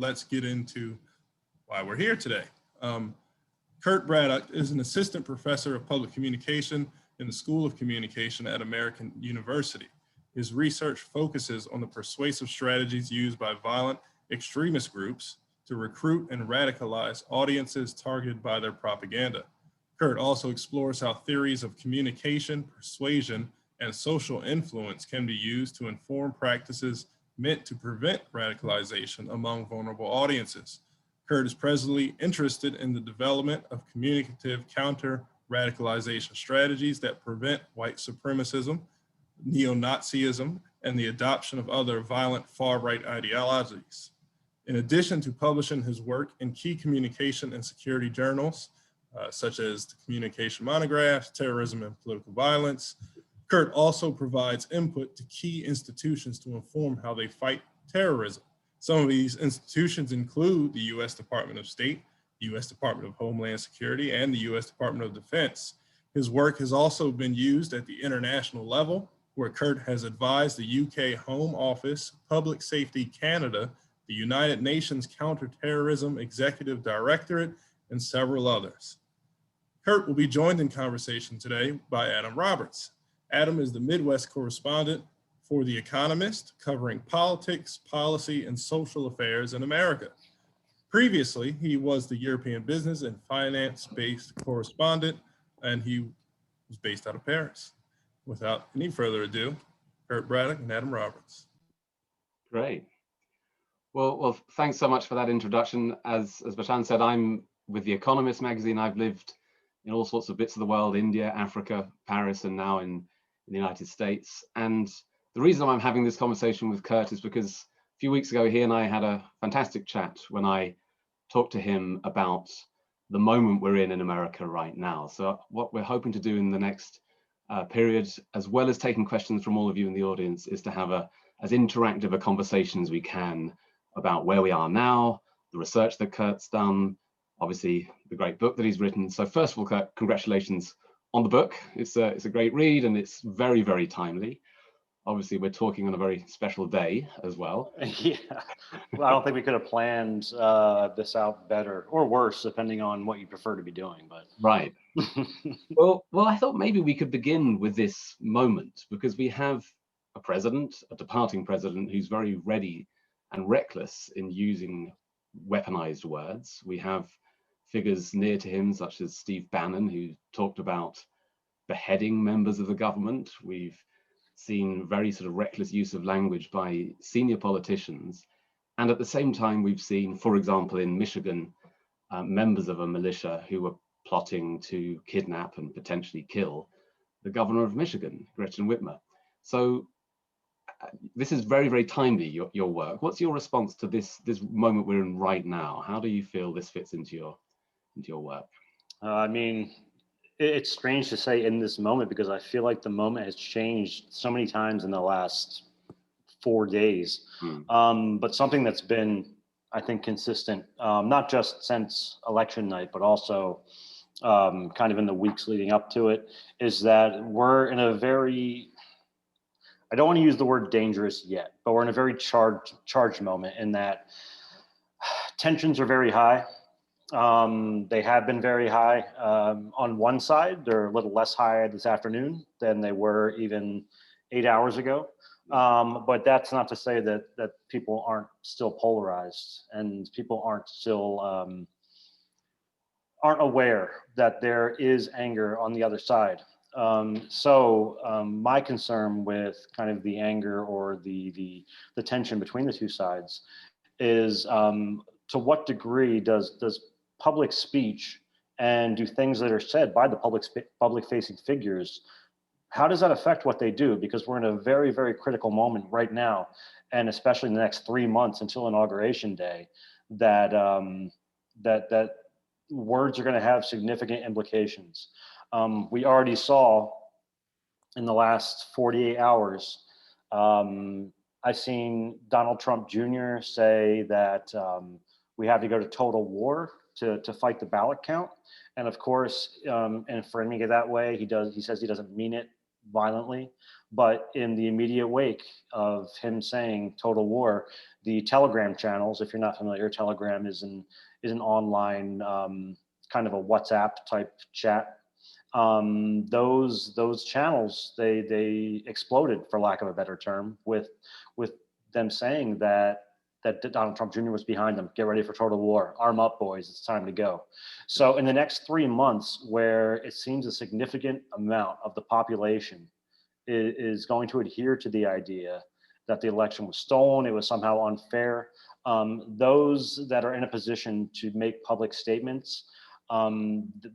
let's get into why we're here today. Kurt Braddock is an assistant professor of public communication in the School of Communication at American University. His research focuses on the persuasive strategies used by violent extremist groups to recruit and radicalize audiences targeted by their propaganda. Kurt also explores how theories of communication, persuasion, and social influence can be used to inform practices meant to prevent radicalization among vulnerable audiences. Kurt is presently interested in the development of communicative counter-radicalization strategies that prevent white supremacism, neo-Nazism, and the adoption of other violent far-right ideologies. In addition to publishing his work in key communication and security journals, such as the Communication Monographs, Terrorism and Political Violence, Kurt also provides input to key institutions to inform how they fight terrorism. Some of these institutions include the U.S. Department of State, the U.S. Department of Homeland Security, and the U.S. Department of Defense. His work has also been used at the international level, where Kurt has advised the UK Home Office, Public Safety Canada, the United Nations Counterterrorism Executive Directorate, and several others. Kurt will be joined in conversation today by Adam Roberts. Adam is the Midwest correspondent for The Economist, covering politics, policy, and social affairs in America. Previously, he was the European business and finance-based correspondent, and he was based out of Paris. Without any further ado, Kurt Braddock and Adam Roberts. Great. Well, thanks so much for that introduction. As Bashan said, I'm with The Economist magazine. I've lived in all sorts of bits of the world, India, Africa, Paris, and now in the United States. And the reason I'm having this conversation with Kurt is because a few weeks ago, he and I had a fantastic chat when I talked to him about the moment we're in America right now. So what we're hoping to do in the next period, as well as taking questions from all of you in the audience, is to have as interactive a conversation as we can about where we are now, the research that Kurt's done, obviously the great book that he's written. So first of all, Kurt, congratulations on the book. It's a great read and it's very, very timely. Obviously, we're talking on a very special day as well. Yeah, well, I don't think we could have planned this out better or worse, depending on what you prefer to be doing. But right. well, I thought maybe we could begin with this moment because we have a president, a departing president, who's very ready and reckless in using weaponized words. We have figures near to him, such as Steve Bannon, who talked about beheading members of the government. We've seen very sort of reckless use of language by senior politicians. And at the same time, we've seen, for example, in Michigan, members of a militia who were plotting to kidnap and potentially kill the governor of Michigan, Gretchen Whitmer. So this is very, very timely, your work. What's your response to this moment we're in right now? How do you feel this fits into your work? I mean, it's strange to say in this moment because I feel like the moment has changed so many times in the last 4 days. But something that's been, I think, consistent, not just since election night, but also kind of in the weeks leading up to it, is that we're in a very, I don't want to use the word dangerous yet, but we're in a very charged moment in that tensions are very high. They have been very high. On one side, they're a little less high this afternoon than they were even 8 hours ago. But that's not to say that people aren't still polarized and people aren't still aren't aware that there is anger on the other side. So my concern with kind of the anger or the tension between the two sides is to what degree does public speech and do things that are said by the public facing figures, how does that affect what they do? Because we're in a very, very critical moment right now, and especially in the next 3 months until Inauguration Day, that that words are going to have significant implications. We already saw in the last 48 hours, I've seen Donald Trump Jr. say that we have to go to total war to fight the ballot count. And of course, in framing it that way, he says he doesn't mean it violently. But in the immediate wake of him saying total war, the Telegram channels, if you're not familiar, Telegram is an online kind of a WhatsApp type chat. Those channels, they exploded, for lack of a better term, with them saying that Donald Trump Jr. was behind them. Get ready for total war. Arm up, boys. It's time to go. So in the next 3 months, where it seems a significant amount of the population is going to adhere to the idea that the election was stolen, it was somehow unfair, those that are in a position to make public statements,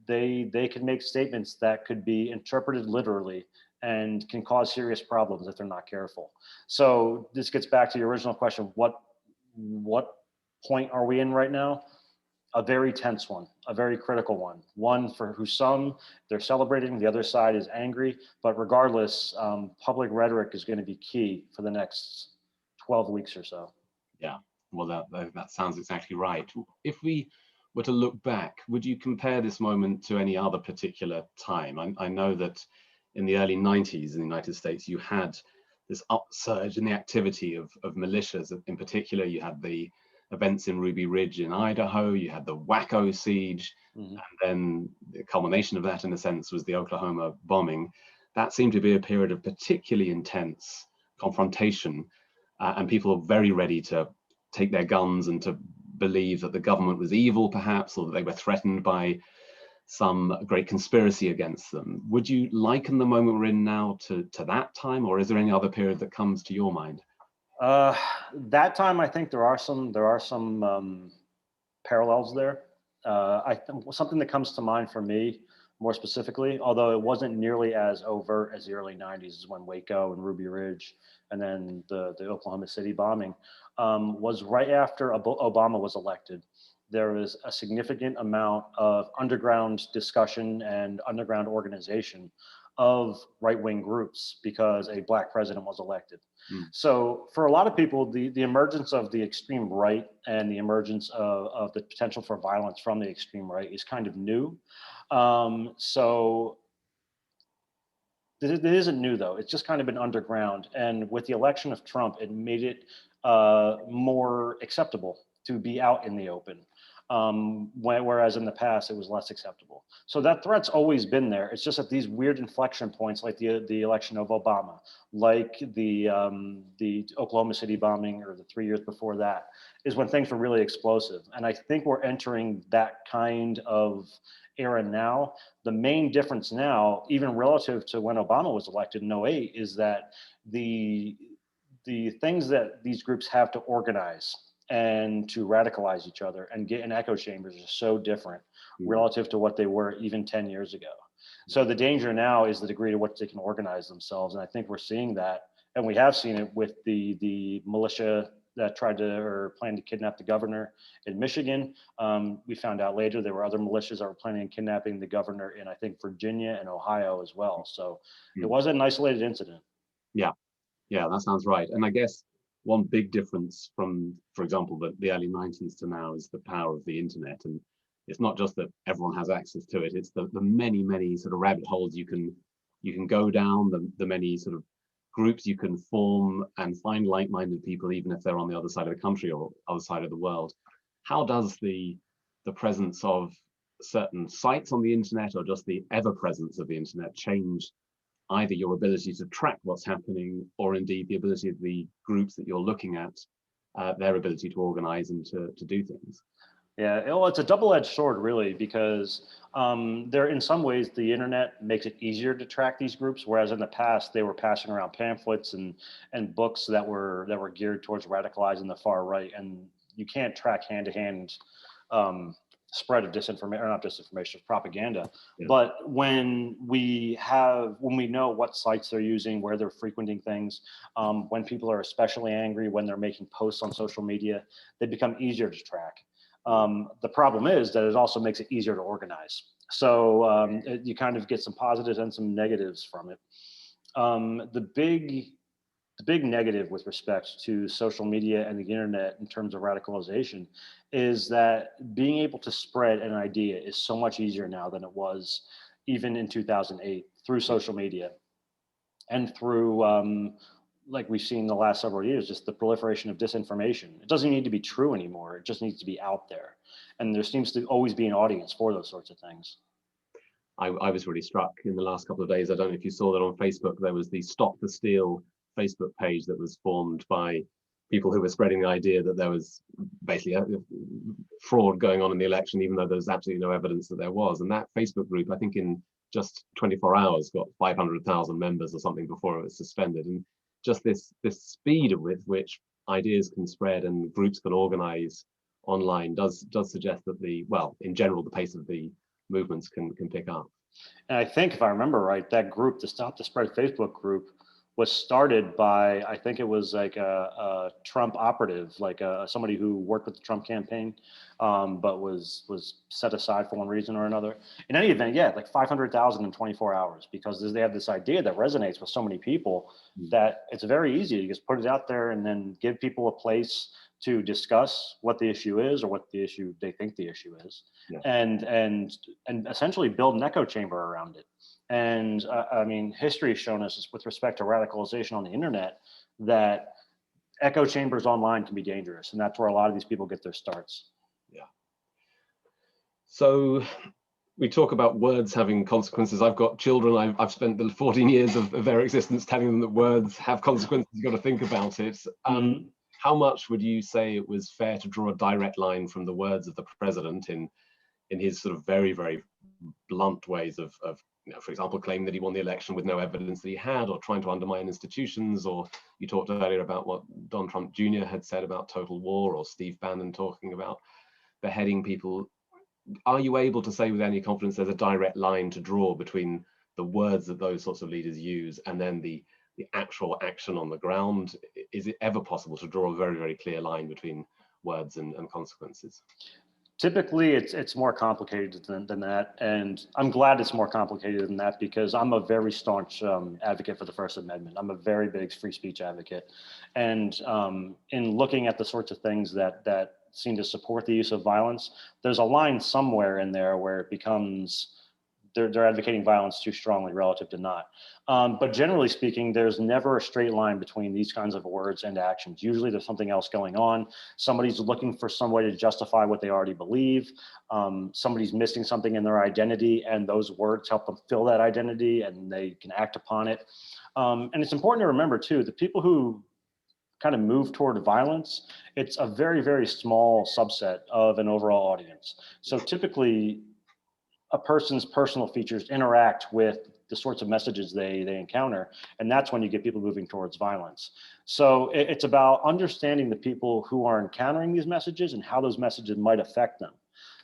they can make statements that could be interpreted literally and can cause serious problems if they're not careful. So this gets back to the original question, what point are we in right now? A very tense one, a very critical one for who some they're celebrating, the other side is angry, but regardless, public rhetoric is going to be key for the next 12 weeks or so. Yeah, well, that sounds exactly right. If we were to look back, would you compare this moment to any other particular time? I know that in the early 90s in the United States, you had this upsurge in the activity of militias. In particular, you had the events in Ruby Ridge in Idaho, you had the Waco siege, and then the culmination of that, in a sense, was the Oklahoma bombing. That seemed to be a period of particularly intense confrontation, and people were very ready to take their guns and to believe that the government was evil, perhaps, or that they were threatened by some great conspiracy against them. Would you liken the moment we're in now to that time, or is there any other period that comes to your mind? That time, I think there are some parallels there. I think something that comes to mind for me more specifically, although it wasn't nearly as overt as the early 90s, is when Waco and Ruby Ridge and then the Oklahoma City bombing, was right after Obama was elected. There was a significant amount of underground discussion and underground organization of right-wing groups because a Black president was elected. So for a lot of people, the emergence of the extreme right and the emergence of the potential for violence from the extreme right is kind of new. So it isn't new, though. It's just kind of been underground. And with the election of Trump, it made it more acceptable to be out in the open. Whereas in the past, it was less acceptable. So that threat's always been there. It's just at these weird inflection points, like the election of Obama, like the Oklahoma City bombing, or the 3 years before that, is when things were really explosive. And I think we're entering that kind of era now. The main difference now, even relative to when Obama was elected in 2008, is that the things that these groups have to organize and to radicalize each other and get in echo chambers are so different relative to what they were even 10 years ago. So the danger now is the degree to which they can organize themselves. And I think we're seeing that, and we have seen it with the militia that tried to or planned to kidnap the governor in Michigan. We found out later there were other militias that were planning on kidnapping the governor in, I think, Virginia and Ohio as well. So it wasn't an isolated incident. Yeah, that sounds right. And I guess one big difference from, for example, the early 90s to now is the power of the internet. And it's not just that everyone has access to it, it's the many sort of rabbit holes you can go down, the many sort of groups you can form and find like-minded people, even if they're on the other side of the country or other side of the world. How does the presence of certain sites on the internet, or just the ever-presence of the internet, change either your ability to track what's happening, or indeed the ability of the groups that you're looking at, their ability to organize and to do things? Yeah, well, it's a double-edged sword, really, because there, in some ways, the internet makes it easier to track these groups, whereas in the past they were passing around pamphlets and books that were geared towards radicalizing the far right, and you can't track hand-to-hand spread of disinformation, or not disinformation, propaganda. Yeah. But when we know what sites they're using, where they're frequenting things, when people are especially angry, when they're making posts on social media, they become easier to track. The problem is that it also makes it easier to organize. So you kind of get some positives and some negatives from it. The big negative with respect to social media and the internet in terms of radicalization is that being able to spread an idea is so much easier now than it was even in 2008 through social media. and through, like we've seen the last several years, just the proliferation of disinformation. It doesn't need to be true anymore. It just needs to be out there. And there seems to always be an audience for those sorts of things. I was really struck in the last couple of days. I don't know if you saw that on Facebook. There was the Stop the Steal Facebook page that was formed by people who were spreading the idea that there was basically a fraud going on in the election, even though there's absolutely no evidence that there was. And that Facebook group, I think in just 24 hours, got 500,000 members or something before it was suspended. And just this speed with which ideas can spread and groups can organize online does suggest that in general, the pace of the movements can pick up. And I think, if I remember right, that group, the Stop the Spread Facebook group, was started by, I think it was like a Trump operative, like somebody who worked with the Trump campaign, but was set aside for one reason or another. In any event, yeah, like 500,000 in 24 hours, because they have this idea that resonates with so many people that it's very easy to just put it out there and then give people a place to discuss what the issue is or what the issue they think the issue is, yeah. and essentially build an echo chamber around it. And I mean, history has shown us with respect to radicalization on the internet that echo chambers online can be dangerous, and that's where a lot of these people get their starts. Yeah. So we talk about words having consequences. I've got children. I've spent the 14 years of their existence telling them that words have consequences. You've got to think about it. How much would you say it was fair to draw a direct line from the words of the president in his sort of very, very blunt ways of for example, claiming that he won the election with no evidence that he had, or trying to undermine institutions, or you talked earlier about what Don Trump Jr. had said about total war, or Steve Bannon talking about beheading people. Are you able to say with any confidence there's a direct line to draw between the words that those sorts of leaders use and then the actual action on the ground? Is it ever possible to draw a very, very clear line between words and consequences? Typically, it's more complicated than that, and I'm glad it's more complicated than that, because I'm a very staunch advocate for the First Amendment. I'm a very big free speech advocate, and in looking at the sorts of things that seem to support the use of violence, there's a line somewhere in there where it becomes they're advocating violence too strongly relative to not. But generally speaking, there's never a straight line between these kinds of words and actions. Usually there's something else going on. Somebody's looking for some way to justify what they already believe. Somebody's missing something in their identity, and those words help them fill that identity, and they can act upon it. And it's important to remember too, the people who kind of move toward violence, it's a very, very small subset of an overall audience. So typically, a person's personal features interact with the sorts of messages they encounter, and that's when you get people moving towards violence. So it's about understanding the people who are encountering these messages and how those messages might affect them.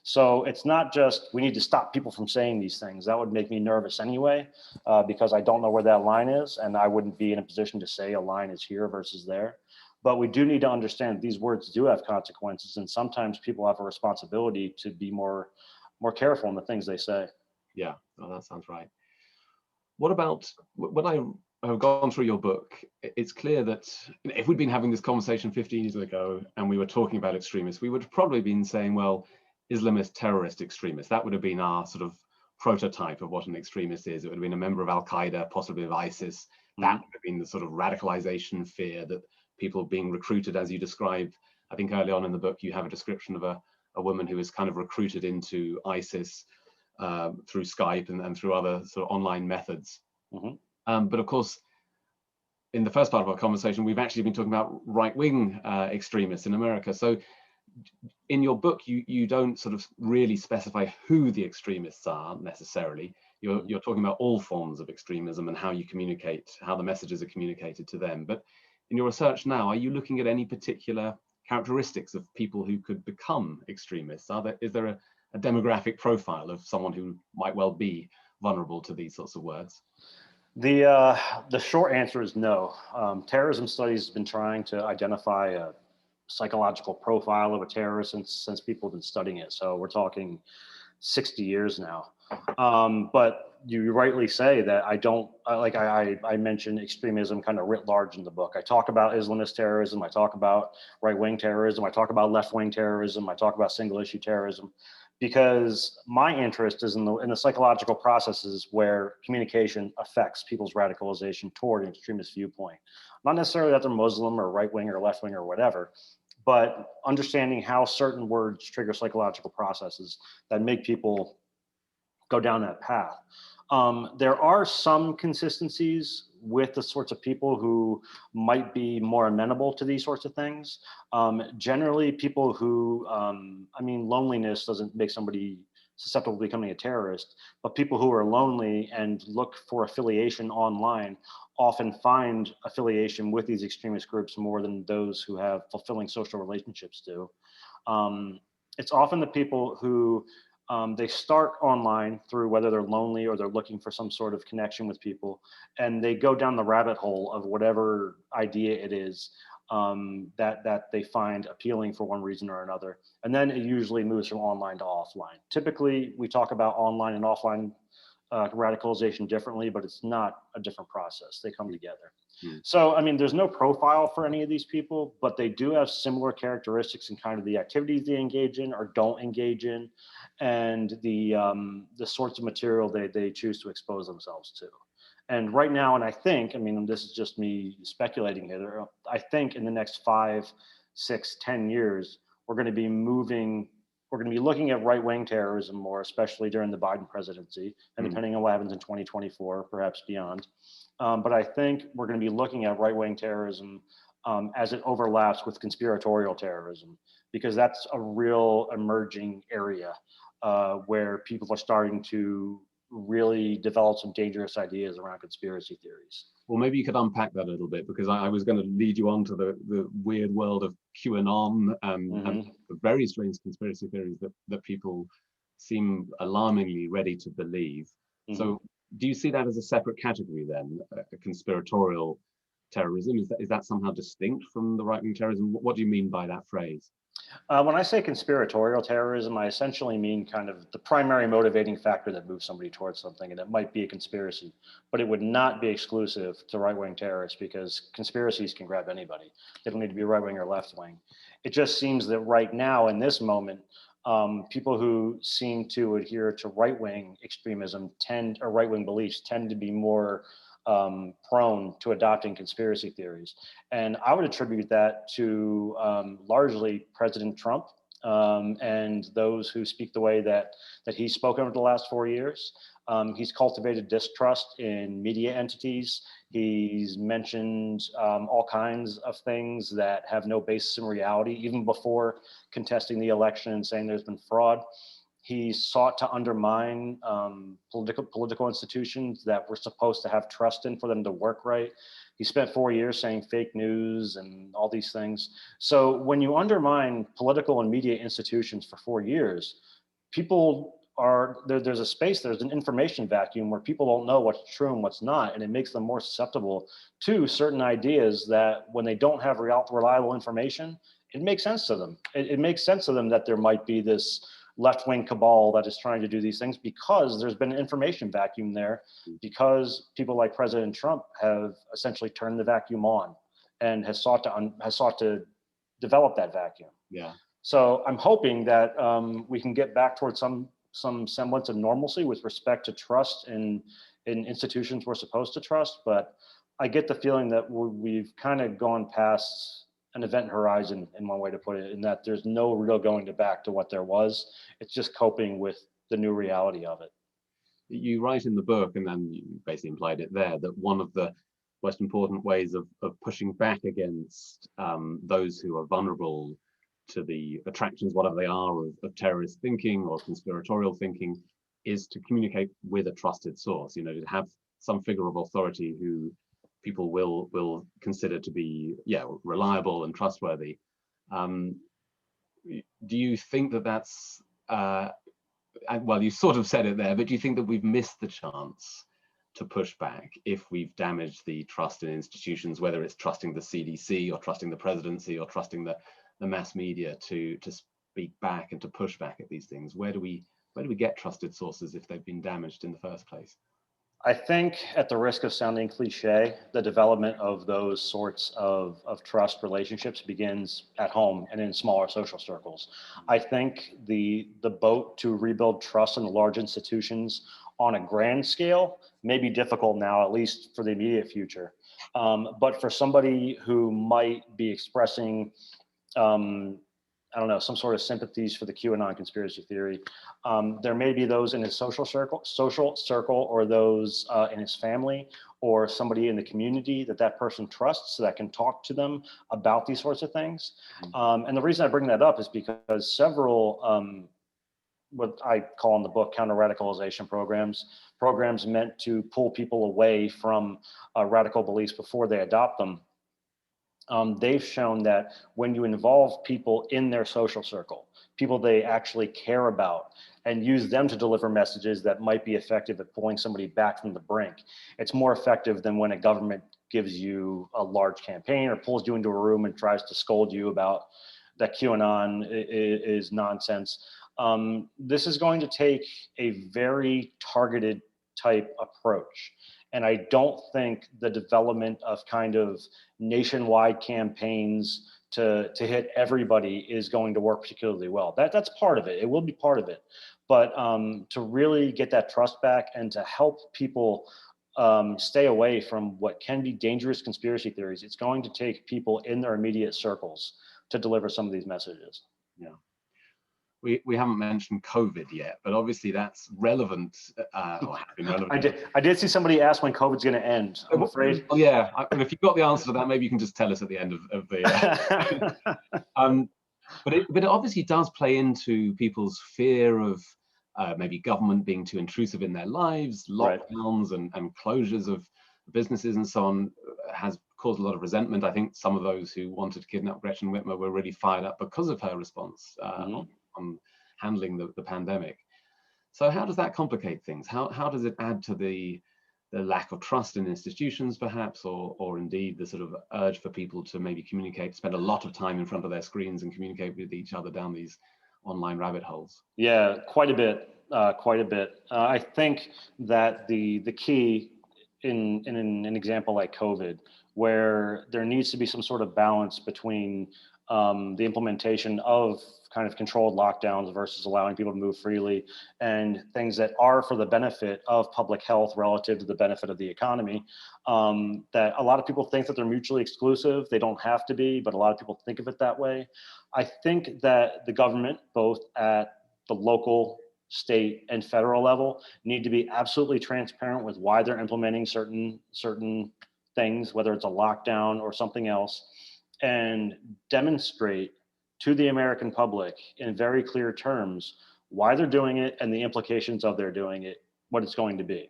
So it's not just we need to stop people from saying these things. That would make me nervous anyway, because I don't know where that line is, and I wouldn't be in a position to say a line is here versus there. But we do need to understand these words do have consequences, and sometimes people have a responsibility to be more careful in the things they say. Yeah, well, that sounds right. What about, when I have gone through your book, it's clear that if we'd been having this conversation 15 years ago and we were talking about extremists, we would have probably been saying, well, Islamist terrorist extremists. That would have been our sort of prototype of what an extremist is. It would have been a member of Al-Qaeda, possibly of ISIS. That would have been the sort of radicalization fear that people being recruited, as you described. I think early on in the book, you have a description of a woman who was kind of recruited into ISIS through Skype and through other sort of online methods. But of course, in the first part of our conversation, we've actually been talking about right-wing extremists in America. So in your book, you don't sort of really specify who the extremists are necessarily. You're talking about all forms of extremism and how you communicate, how the messages are communicated to them. But in your research now, are you looking at any particular characteristics of people who could become extremists? Is there a demographic profile of someone who might well be vulnerable to these sorts of words? The short answer is no. Terrorism studies have been trying to identify a psychological profile of a terrorist since people have been studying it. So we're talking 60 years now. But you rightly say that I mentioned extremism kind of writ large in the book. I talk about Islamist terrorism. I talk about right-wing terrorism. I talk about left-wing terrorism. I talk about single-issue terrorism, because my interest is in the psychological processes where communication affects people's radicalization toward an extremist viewpoint. Not necessarily that they're Muslim or right-wing or left-wing or whatever, but understanding how certain words trigger psychological processes that make people go down that path. There are some consistencies with the sorts of people who might be more amenable to these sorts of things. Generally, people who, loneliness doesn't make somebody susceptible to becoming a terrorist, but people who are lonely and look for affiliation online often find affiliation with these extremist groups more than those who have fulfilling social relationships do. It's often the people who they start online through whether they're lonely or they're looking for some sort of connection with people, and they go down the rabbit hole of whatever idea it is that they find appealing for one reason or another. And then it usually moves from online to offline. Typically, we talk about online and offline radicalization differently, but it's not a different process. They come together. So, there's no profile for any of these people, but they do have similar characteristics in kind of the activities they engage in or don't engage in, and the sorts of material they choose to expose themselves to. And right now, and I think, this is just me speculating here, I think in the next 5, 6, 10 years, we're going to be looking at right-wing terrorism more, especially during the Biden presidency, and depending on what happens in 2024, perhaps beyond. But I think we're going to be looking at right-wing terrorism as it overlaps with conspiratorial terrorism, because that's a real emerging area where people are starting to really develop some dangerous ideas around conspiracy theories. Well, maybe you could unpack that a little bit, because I was going to lead you on to the weird world of QAnon and the very strange conspiracy theories that people seem alarmingly ready to believe. So do you see that as a separate category then, a conspiratorial terrorism? Is that somehow distinct from the right-wing terrorism? What do you mean by that phrase? When I say conspiratorial terrorism, I essentially mean kind of the primary motivating factor that moves somebody towards something, and it might be a conspiracy, but it would not be exclusive to right-wing terrorists, because conspiracies can grab anybody. They don't need to be right-wing or left-wing. It just seems that right now, in this moment, people who seem to adhere to right-wing extremism or right-wing beliefs tend to be more prone to adopting conspiracy theories. And I would attribute that to largely President Trump and those who speak the way that he's spoken over the last 4 years. He's cultivated distrust in media entities. He's mentioned all kinds of things that have no basis in reality, even before contesting the election and saying there's been fraud. He sought to undermine political institutions that we're supposed to have trust in for them to work right. He spent 4 years saying fake news and all these things. So when you undermine political and media institutions for 4 years, people there's a space, there's an information vacuum where people don't know what's true and what's not, and it makes them more susceptible to certain ideas that when they don't have reliable information, it makes sense to them. It makes sense to them that there might be this left-wing cabal that is trying to do these things, because there's been an information vacuum there, because people like President Trump have essentially turned the vacuum on and has sought to develop that vacuum. Yeah. So I'm hoping that we can get back towards some semblance of normalcy with respect to trust in institutions we're supposed to trust. But I get the feeling that we've kind of gone past an event horizon, in one way to put it, in that there's no real going back to what there was. It's just coping with the new reality of it. You write in the book, and then you basically implied it there, that one of the most important ways of pushing back against those who are vulnerable to the attractions, whatever they are, of terrorist thinking or conspiratorial thinking, is to communicate with a trusted source, to have some figure of authority who people will consider to be reliable and trustworthy. Do you think that that's well, you sort of said it there, but do you think that we've missed the chance to push back if we've damaged the trust in institutions, whether it's trusting the CDC or trusting the presidency or trusting the mass media to speak back and to push back at these things? Where do we get trusted sources if they've been damaged in the first place? I think, at the risk of sounding cliche, the development of those sorts of trust relationships begins at home and in smaller social circles. I think the boat to rebuild trust in the large institutions on a grand scale may be difficult now, at least for the immediate future. But for somebody who might be expressing I don't know, some sort of sympathies for the QAnon conspiracy theory. There may be those in his social circle, or those in his family, or somebody in the community that person trusts, so that can talk to them about these sorts of things. And the reason I bring that up is because several, what I call in the book, counter-radicalization programs meant to pull people away from radical beliefs before they adopt them. They've shown that when you involve people in their social circle, people they actually care about, and use them to deliver messages that might be effective at pulling somebody back from the brink, it's more effective than when a government gives you a large campaign or pulls you into a room and tries to scold you about that QAnon is nonsense. This is going to take a very targeted type approach. And I don't think the development of kind of nationwide campaigns to hit everybody is going to work particularly well. That's part of it. It will be part of it. But to really get that trust back and to help people stay away from what can be dangerous conspiracy theories, it's going to take people in their immediate circles to deliver some of these messages. Yeah. We haven't mentioned COVID yet, but obviously that's relevant, or has been relevant. I did see somebody ask when COVID's going to end, I'm afraid. Oh, yeah, if you've got the answer to that, maybe you can just tell us at the end of the... but it obviously does play into people's fear of maybe government being too intrusive in their lives, lockdowns and closures of businesses and so on has caused a lot of resentment. I think some of those who wanted to kidnap Gretchen Whitmer were really fired up because of her response on handling the pandemic. So how does that complicate things? How does it add to the lack of trust in institutions, perhaps, or indeed the sort of urge for people to maybe communicate, spend a lot of time in front of their screens and communicate with each other down these online rabbit holes? Yeah, quite a bit. I think that the key in an example like COVID, where there needs to be some sort of balance between the implementation of kind of controlled lockdowns versus allowing people to move freely, and things that are for the benefit of public health relative to the benefit of the economy, that a lot of people think that they're mutually exclusive. They don't have to be, but a lot of people think of it that way. I think that the government, both at the local, state, and federal level, need to be absolutely transparent with why they're implementing certain things, whether it's a lockdown or something else, and demonstrate to the American public in very clear terms why they're doing it and the implications of their doing it, what it's going to be.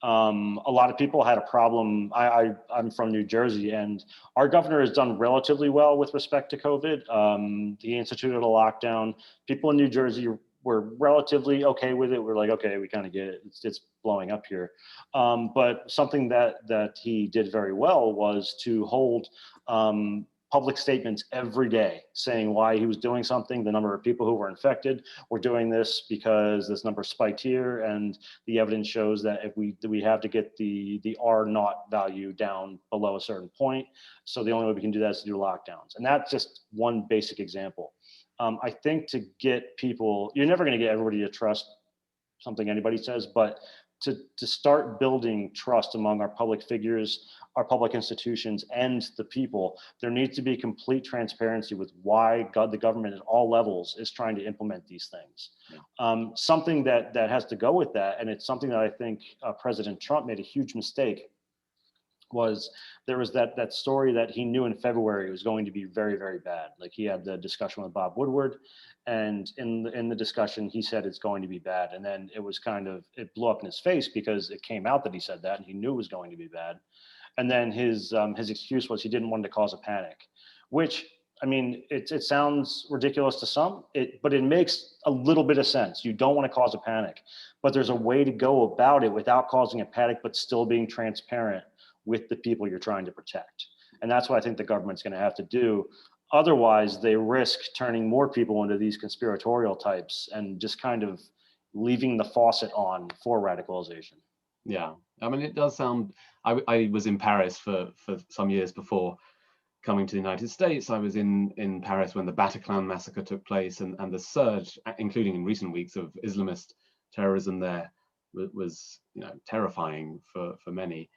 A lot of people had a problem. I'm from New Jersey, and our governor has done relatively well with respect to COVID. He instituted a lockdown. People in New Jersey were relatively okay with it. We're like, okay, we kind of get it. It's blowing up here. But something that he did very well was to hold public statements every day saying why he was doing something, the number of people who were infected. We're doing this because this number spiked here, and the evidence shows that if we have to get the R0 value down below a certain point. So the only way we can do that is to do lockdowns. And that's just one basic example. I think to get people, you're never going to get everybody to trust something anybody says, but to start building trust among our public figures, our public institutions, and the people, there needs to be complete transparency with why the government at all levels is trying to implement these things. Yeah. Something that has to go with that, and it's something that I think President Trump made a huge mistake, was there was that story that he knew in February was going to be very, very bad. Like, he had the discussion with Bob Woodward, and in the discussion he said it's going to be bad, and then it was kind of, it blew up in his face because it came out that he said that and he knew it was going to be bad. And then his excuse was he didn't want to cause a panic, which, I mean, it sounds ridiculous to some, but it makes a little bit of sense. You don't want to cause a panic, but there's a way to go about it without causing a panic, but still being transparent with the people you're trying to protect. And that's what I think the government's going to have to do. Otherwise, they risk turning more people into these conspiratorial types and just kind of leaving the faucet on for radicalization. Yeah, I mean, it does sound, I was in Paris for some years before coming to the United States. I was in Paris when the Bataclan massacre took place, and the surge, including in recent weeks, of Islamist terrorism there was terrifying for many.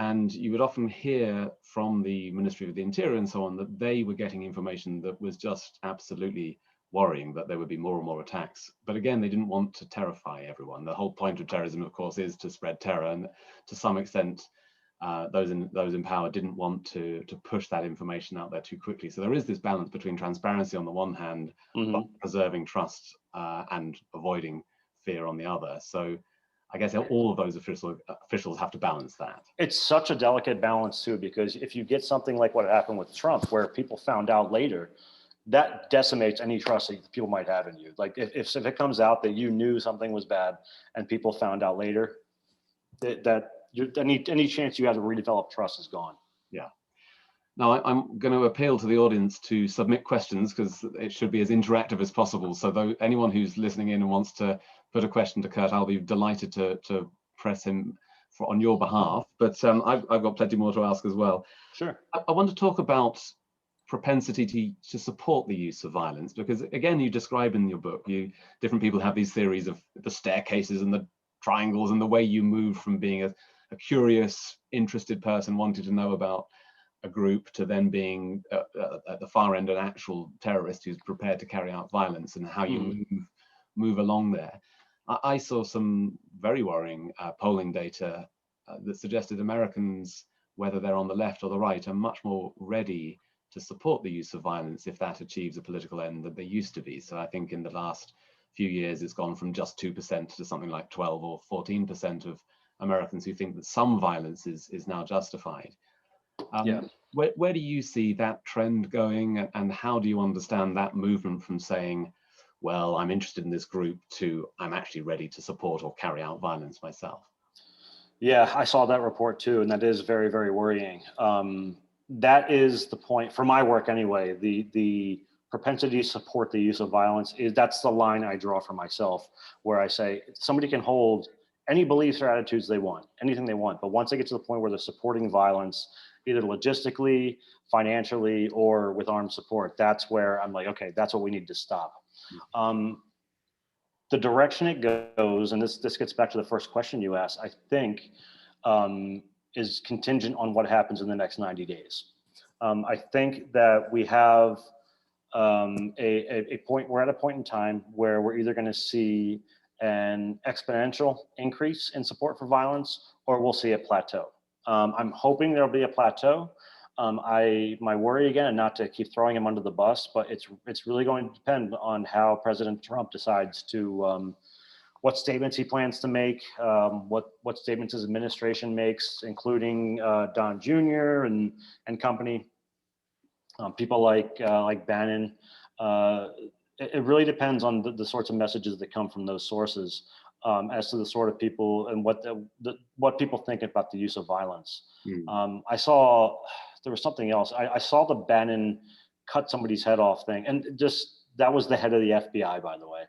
And you would often hear from the Ministry of the Interior and so on that they were getting information that was just absolutely worrying, that there would be more and more attacks. But again, they didn't want to terrify everyone. The whole point of terrorism, of course, is to spread terror. And to some extent, those in power didn't want to push that information out there too quickly. So there is this balance between transparency on the one hand, but preserving trust and avoiding fear on the other. So I guess all of those officials have to balance that. It's such a delicate balance too, because if you get something like what happened with Trump, where people found out later, that decimates any trust that people might have in you. Like if it comes out that you knew something was bad and people found out later, any chance you have to redevelop trust is gone. Yeah. Now I'm going to appeal to the audience to submit questions, because it should be as interactive as possible. So anyone who's listening in and wants to put a question to Kurt, I'll be delighted to press him on your behalf. But I've got plenty more to ask as well. Sure. I want to talk about propensity to support the use of violence, because again, you describe in your book, different people have these theories of the staircases and the triangles and the way you move from being a curious, interested person wanting to know about a group to then being at the far end an actual terrorist who's prepared to carry out violence, and how you move along there. I saw some very worrying polling data that suggested Americans, whether they're on the left or the right, are much more ready to support the use of violence if that achieves a political end than they used to be. So I think in the last few years, it's gone from just 2% to something like 12 or 14% of Americans who think that some violence is now justified. Where do you see that trend going, and how do you understand that movement from saying, well, I'm interested in this group, to I'm actually ready to support or carry out violence myself? Yeah, I saw that report too, and that is very, very worrying. That is the point for my work anyway. The propensity to support the use of violence that's the line I draw for myself, where I say somebody can hold any beliefs or attitudes they want, anything they want, but once they get to the point where they're supporting violence, either logistically, financially, or with armed support, that's where I'm like, okay, that's what we need to stop. The direction it goes, and this gets back to the first question you asked, I think is contingent on what happens in the next 90 days. I think that we have we're at a point in time where we're either going to see an exponential increase in support for violence, or we'll see a plateau. I'm hoping there'll be a plateau. My worry, again, and not to keep throwing him under the bus, but it's really going to depend on how President Trump decides to, what statements he plans to make, what statements his administration makes, including Don Jr. and company, people like Bannon. It really depends on the sorts of messages that come from those sources as to the sort of people and what people think about the use of violence. I saw there was something else. I saw the Bannon cut somebody's head off thing, and that was the head of the FBI, by the way.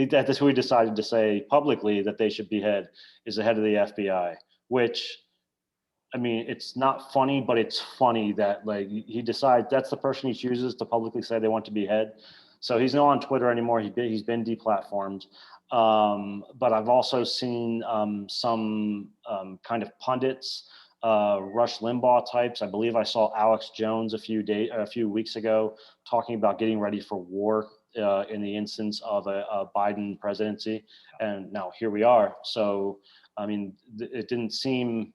That's who he decided to say publicly that they should behead, is the head of the FBI, which, I mean, it's not funny, but it's funny that like he decides that's the person he chooses to publicly say they want to behead. So he's not on Twitter anymore. He's been deplatformed. But I've also seen some kind of pundits, Rush Limbaugh types. I believe I saw Alex Jones a few weeks ago talking about getting ready for war in the instance of a Biden presidency. And now here we are. So, I mean, it didn't seem,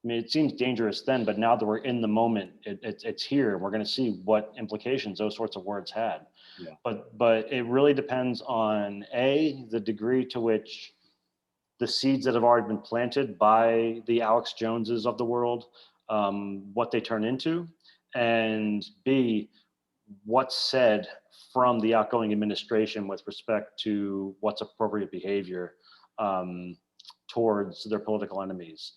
I mean, it seems dangerous then, but now that we're in the moment, it's here. We're going to see what implications those sorts of words had. Yeah. But it really depends on the degree to which the seeds that have already been planted by the Alex Joneses of the world, what they turn into, and B, what's said from the outgoing administration with respect to what's appropriate behavior towards their political enemies.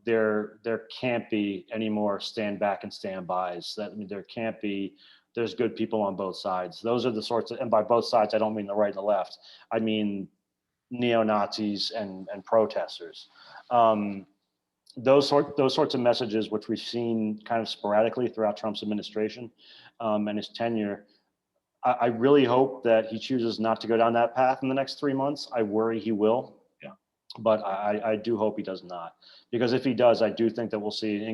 There can't be any more stand back and stand bys. There can't be. There's good people on both sides. Those are the sorts of, and by both sides, I don't mean the right and the left. I mean neo-Nazis and protesters. those sorts of messages, which we've seen kind of sporadically throughout Trump's administration and his tenure, I really hope that he chooses not to go down that path in the next 3 months. I worry he will. Yeah. But I do hope he does not, because if he does, I do think that we'll see an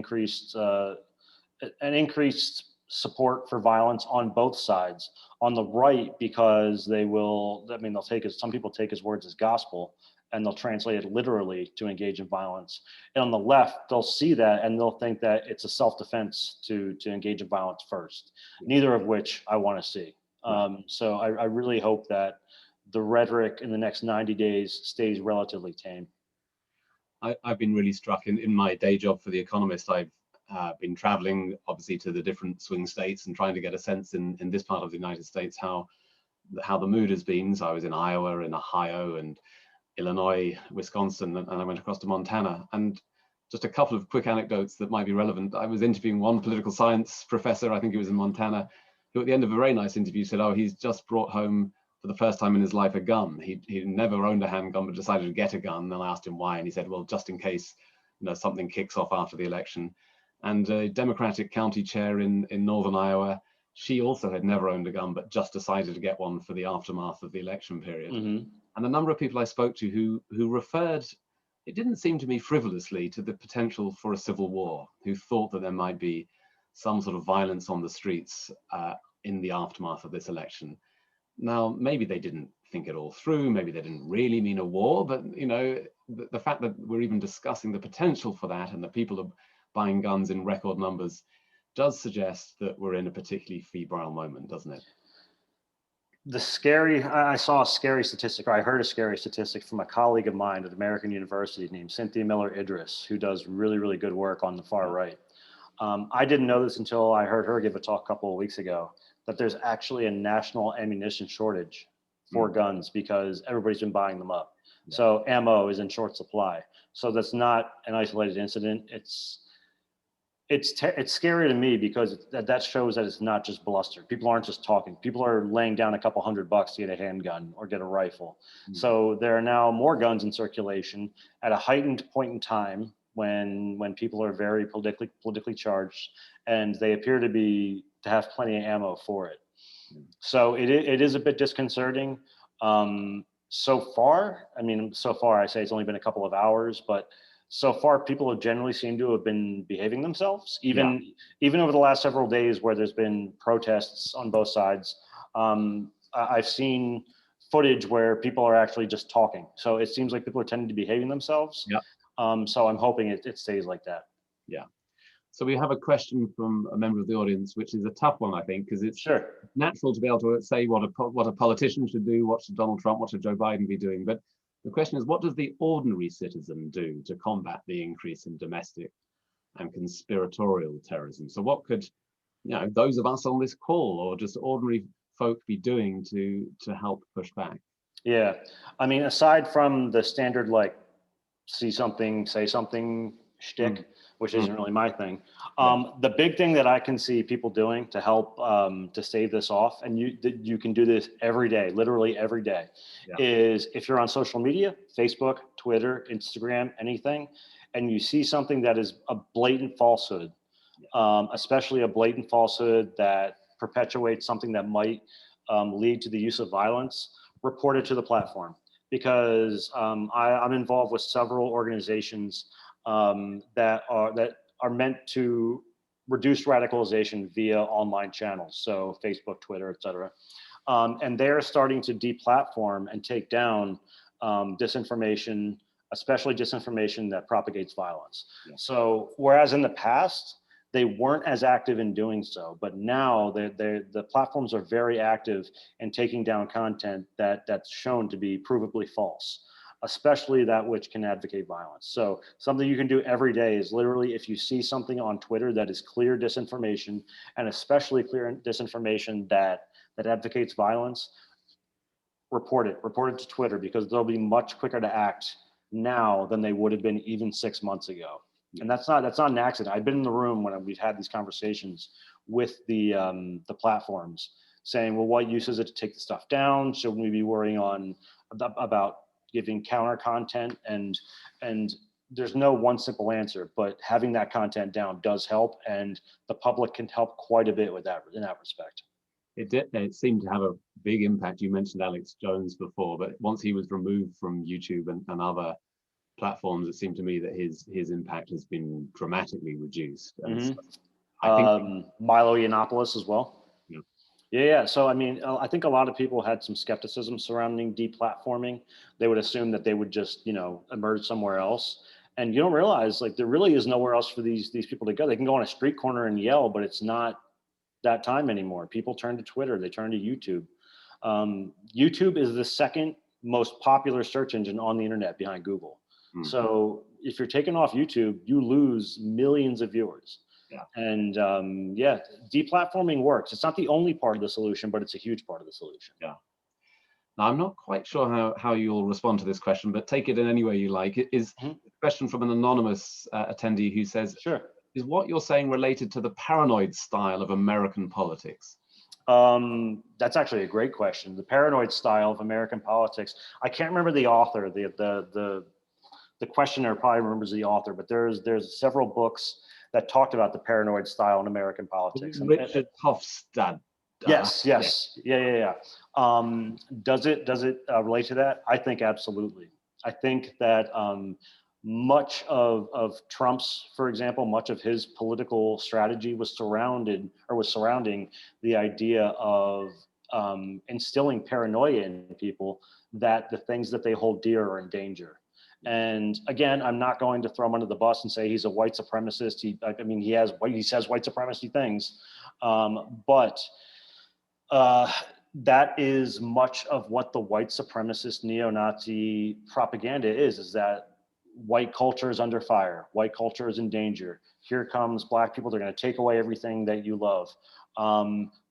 increased support for violence on both sides. On the right, because they'll take it. Some people take his words as gospel, and they'll translate it literally to engage in violence. And on the left, they'll see that and they'll think that it's a self-defense to engage in violence first. Neither of which I want to see. So I really hope that the rhetoric in the next 90 days stays relatively tame. I've been really struck in my day job for The Economist. I've been traveling, obviously, to the different swing states and trying to get a sense in this part of the United States how the mood has been. So I was in Iowa, in Ohio, and Illinois, Wisconsin, and I went across to Montana. And just a couple of quick anecdotes that might be relevant. I was interviewing one political science professor, I think he was in Montana, who at the end of a very nice interview said, oh, he's just brought home for the first time in his life a gun. He'd never owned a handgun, but decided to get a gun. And I asked him why, and he said, well, just in case something kicks off after the election. And a Democratic county chair in northern Iowa, she also had never owned a gun, but just decided to get one for the aftermath of the election period. Mm-hmm. And a number of people I spoke to who referred, it didn't seem to me frivolously, to the potential for a civil war, who thought that there might be some sort of violence on the streets in the aftermath of this election. Now, maybe they didn't think it all through, maybe they didn't really mean a war, but the fact that we're even discussing the potential for that and that people are buying guns in record numbers does suggest that we're in a particularly febrile moment, doesn't it? I saw a scary statistic, or I heard a scary statistic from a colleague of mine at American University named Cynthia Miller Idris, who does really, really good work on the far right. I didn't know this until I heard her give a talk a couple of weeks ago, that there's actually a national ammunition shortage for guns because everybody's been buying them up. Yeah. So ammo is in short supply. So that's not an isolated incident. It's scary to me because that shows that it's not just bluster. People aren't just talking. People are laying down a couple $100 to get a handgun or get a rifle. Mm-hmm. So there are now more guns in circulation at a heightened point in time when people are very politically charged, and they appear to have plenty of ammo for it. Mm-hmm. So it is a bit disconcerting. So far, I say it's only been a couple of hours, but so far, people have generally seemed to have been behaving themselves, even over the last several days where there's been protests on both sides. I've seen footage where people are actually just talking. So it seems like people are tending to be behaving themselves. Yeah. So I'm hoping it stays like that. Yeah. So we have a question from a member of the audience, which is a tough one, I think, because it's natural to be able to say what a politician should do, what should Donald Trump, what should Joe Biden be doing. But the question is, what does the ordinary citizen do to combat the increase in domestic and conspiratorial terrorism? So what could those of us on this call or just ordinary folk be doing to help push back? Yeah, aside from the standard see something, say something shtick, which isn't really my thing. The big thing that I can see people doing to help to stave this off, and you can do this every day, literally every day, is if you're on social media, Facebook, Twitter, Instagram, anything, and you see something that is a blatant falsehood, especially a blatant falsehood that perpetuates something that might lead to the use of violence, report it to the platform. Because I'm involved with several organizations that are meant to reduce radicalization via online channels, so Facebook, Twitter, etc. And they're starting to deplatform and take down disinformation, especially disinformation that propagates violence. Yeah. So whereas in the past, they weren't as active in doing so, but now the platforms are very active in taking down content that's shown to be provably false, especially that which can advocate violence. So something you can do every day is literally, if you see something on Twitter that is clear disinformation, and especially clear disinformation that advocates violence, report it to Twitter, because they'll be much quicker to act now than they would have been even 6 months ago. And that's not an accident. I've been in the room when we've had these conversations with the platforms, saying, well, what use is it to take the stuff down? Shouldn't we be worrying about giving counter content? And there's no one simple answer, but having that content down does help, and the public can help quite a bit with that in that respect. It seemed to have a big impact. You mentioned Alex Jones before, but once he was removed from YouTube and other platforms, it seemed to me that his impact has been dramatically reduced. And so I think Milo Yiannopoulos as well. Yeah. Yeah. So, I mean, I think a lot of people had some skepticism surrounding deplatforming. They would assume that they would just, emerge somewhere else. And you don't realize, like, there really is nowhere else for these people to go. They can go on a street corner and yell, but it's not that time anymore. People turn to Twitter, they turn to YouTube. YouTube is the second most popular search engine on the internet behind Google. So if you're taken off YouTube, you lose millions of viewers. Yeah. And deplatforming works. It's not the only part of the solution, but it's a huge part of the solution. Yeah. Now, I'm not quite sure how you'll respond to this question, but take it in any way you like. It is a question from an anonymous attendee who says, sure. Is what you're saying related to the paranoid style of American politics? That's actually a great question. The paranoid style of American politics. I can't remember the author. The questioner probably remembers the author, but there's several books that talked about the paranoid style in American politics. Richard Hofstad. Yes. Yeah. Does it relate to that? I think absolutely. I think that much of Trump's, for example, much of his political strategy was surrounding the idea of instilling paranoia in people that the things that they hold dear are in danger. And again, I'm not going to throw him under the bus and say he's a white supremacist. He says white supremacy things, but that is much of what the white supremacist neo-Nazi propaganda is that white culture is under fire. White culture is in danger. Here comes black people. They're going to take away everything that you love.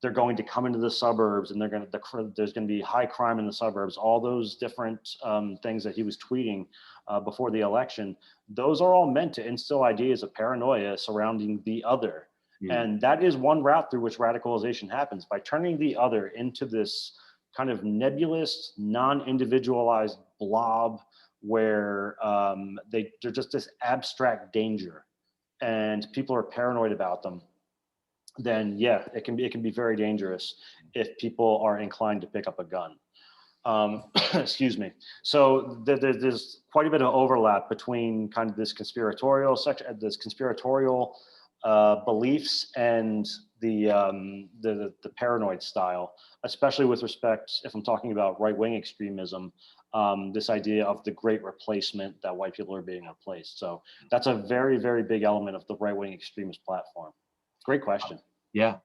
They're going to come into the suburbs, and there's going to be high crime in the suburbs. All those different things that he was tweeting before the election, those are all meant to instill ideas of paranoia surrounding the other. And that is one route through which radicalization happens, by turning the other into this kind of nebulous, non-individualized blob where they're just this abstract danger and people are paranoid about them. Then yeah, it can be very dangerous if people are inclined to pick up a gun. Excuse me. So there's quite a bit of overlap between kind of this conspiratorial beliefs and the paranoid style, especially with respect, if I'm talking about right-wing extremism, this idea of the great replacement, that white people are being replaced. So that's a very, very big element of the right-wing extremist platform. Great question. Yeah.